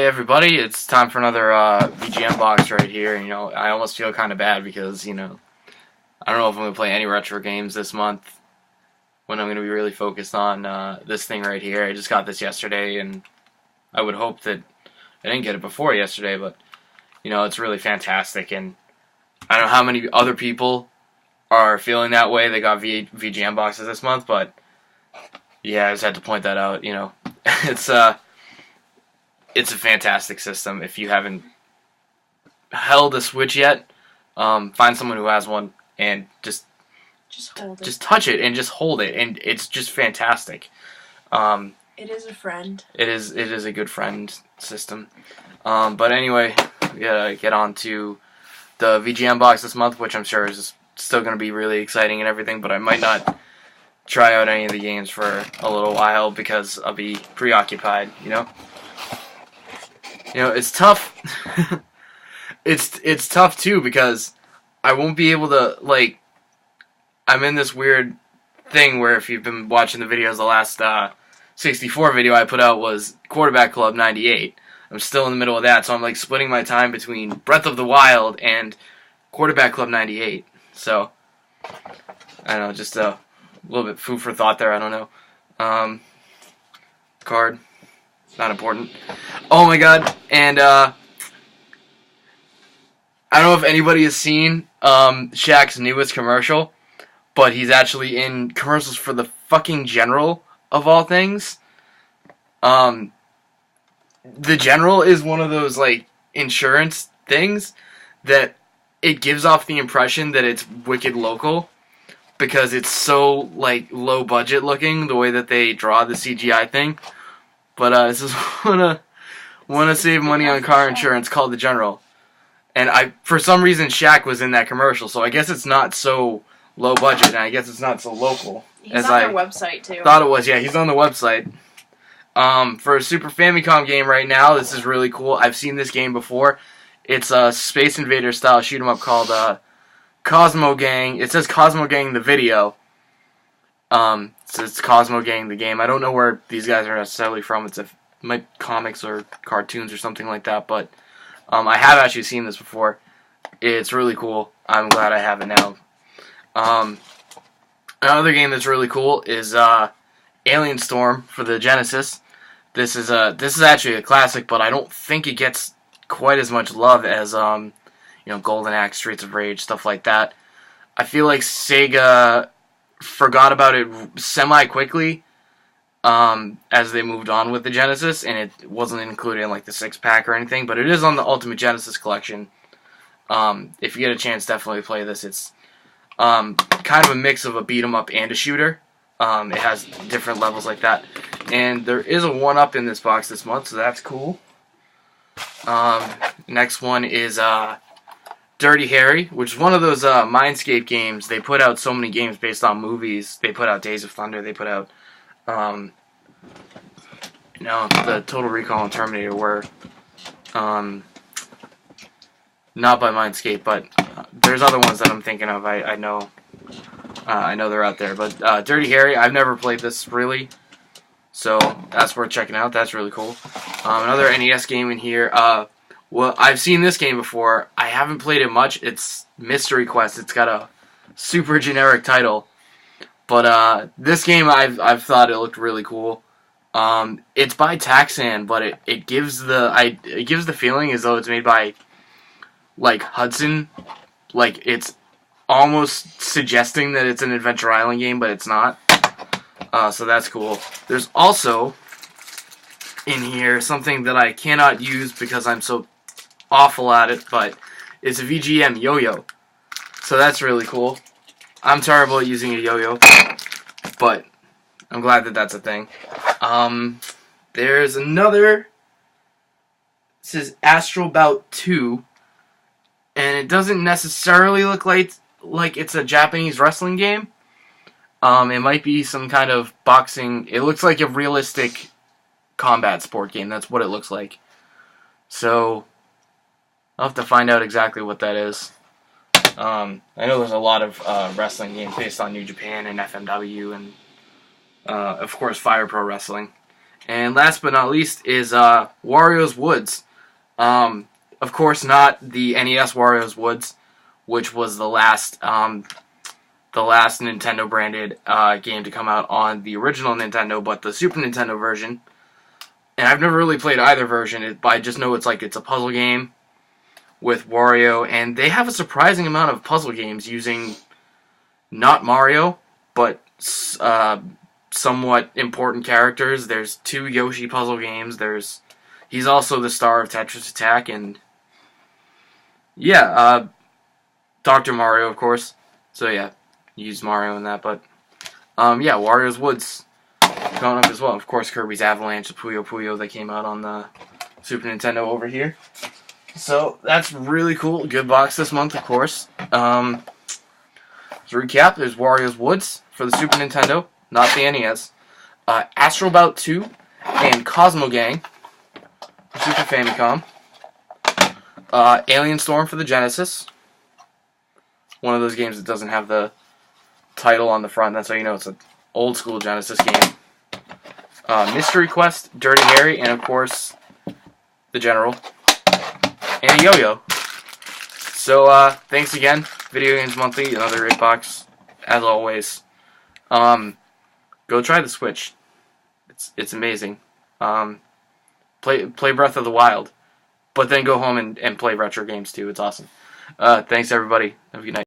everybody, it's time for another VGM box right here. I almost feel kind of bad because, I don't know if I'm going to play any retro games this month when I'm going to be really focused on this thing right here. I just got this yesterday, and I would hope that I didn't get it before yesterday, but, it's really fantastic, and I don't know how many other people are feeling that way. They got VGM boxes this month, but, yeah, I just had to point that out, It's a fantastic system. If you haven't held a Switch yet, find someone who has one and just hold it. Just touch it and just hold it, and it's just fantastic. It is a friend. It is a good friend system. But anyway, we gotta get on to the VGM box this month, which I'm sure is still going to be really exciting and everything, but I might not try out any of the games for a little while because I'll be preoccupied, it's tough. It's tough too because I won't be able to, I'm in this weird thing where if you've been watching the videos, the last 64 video I put out was Quarterback Club 98. I'm still in the middle of that, so I'm splitting my time between Breath of the Wild and Quarterback Club 98. So, I don't know, just a little bit food for thought there, I don't know. Card. Not important. Oh my god, and I don't know if anybody has seen Shaq's newest commercial, but he's actually in commercials for the fucking General, of all things. The General is one of those, insurance things that it gives off the impression that it's wicked local, because it's so, low budget looking, the way that they draw the CGI thing. But this is wanna save money on car insurance, called the General. And for some reason, Shaq was in that commercial, so I guess it's not so low budget, and I guess it's not so local. He's on their website, too. Thought it was, yeah, he's on the website. For a Super Famicom game right now, this is really cool. I've seen this game before. It's a Space Invader style shoot 'em up called Cosmo Gang. It says Cosmo Gang the video. So it's Cosmo Gang the game. I don't know where these guys are necessarily from. It's comics or cartoons or something like that, but I have actually seen this before. It's really cool. I'm glad I have it now. Another game that's really cool is Alien Storm for the Genesis. This is actually a classic, but I don't think it gets quite as much love as Golden Axe, Streets of Rage, stuff like that. I feel like Sega forgot about it semi-quickly as they moved on with the Genesis, and it wasn't included in the 6-pack or anything, but it is on the Ultimate Genesis Collection. If you get a chance, definitely play this. It's kind of a mix of a beat-em-up and a shooter. It has different levels like that. And there is a 1-up in this box this month, so that's cool. Next one is Dirty Harry, which is one of those Mindscape games. They put out so many games based on movies. They put out Days of Thunder. They put out, the Total Recall and Terminator were not by Mindscape, but there's other ones that I'm thinking of. I know they're out there. But Dirty Harry, I've never played this really, so that's worth checking out. That's really cool. Another NES game in here. Well, I've seen this game before. I haven't played it much. It's Mystery Quest. It's got a super generic title, but this game I've thought it looked really cool. It's by Taxan, but it gives the feeling as though it's made by Hudson. It's almost suggesting that it's an Adventure Island game, but it's not. So that's cool. There's also in here something that I cannot use because I'm so awful at it, but it's a VGM yo-yo. So that's really cool. I'm terrible at using a yo-yo, but I'm glad that that's a thing. There's another. This is Astral Bout 2, and it doesn't necessarily look like it's a Japanese wrestling game. It might be some kind of boxing. It looks like a realistic combat sport game. That's what it looks like. So I'll have to find out exactly what that is. I know there's a lot of wrestling games based on New Japan and FMW and, of course, Fire Pro Wrestling. And last but not least is Wario's Woods. Of course, not the NES Wario's Woods, which was the last Nintendo branded game to come out on the original Nintendo, but the Super Nintendo version. And I've never really played either version, but I just know it's a puzzle game with Wario, and they have a surprising amount of puzzle games using not Mario, but somewhat important characters. There's 2 Yoshi puzzle games. He's also the star of Tetris Attack, and yeah, Dr. Mario, of course. So yeah, use Mario in that, but yeah, Wario's Woods going up as well. Of course, Kirby's Avalanche, the Puyo Puyo that came out on the Super Nintendo over here. So that's really cool. Good box this month, of course. To recap, there's Wario's Woods for the Super Nintendo, not the NES. Astro Bout 2 and Cosmo Gang for Super Famicom. Alien Storm for the Genesis. One of those games that doesn't have the title on the front. That's how you know it's an old school Genesis game. Mystery Quest, Dirty Harry, and of course, the General. And a yo-yo. So, thanks again. Video Games Monthly, another great box, as always. Go try the Switch. It's amazing. Play Breath of the Wild. But then go home and play retro games too. It's awesome. Thanks everybody. Have a good night.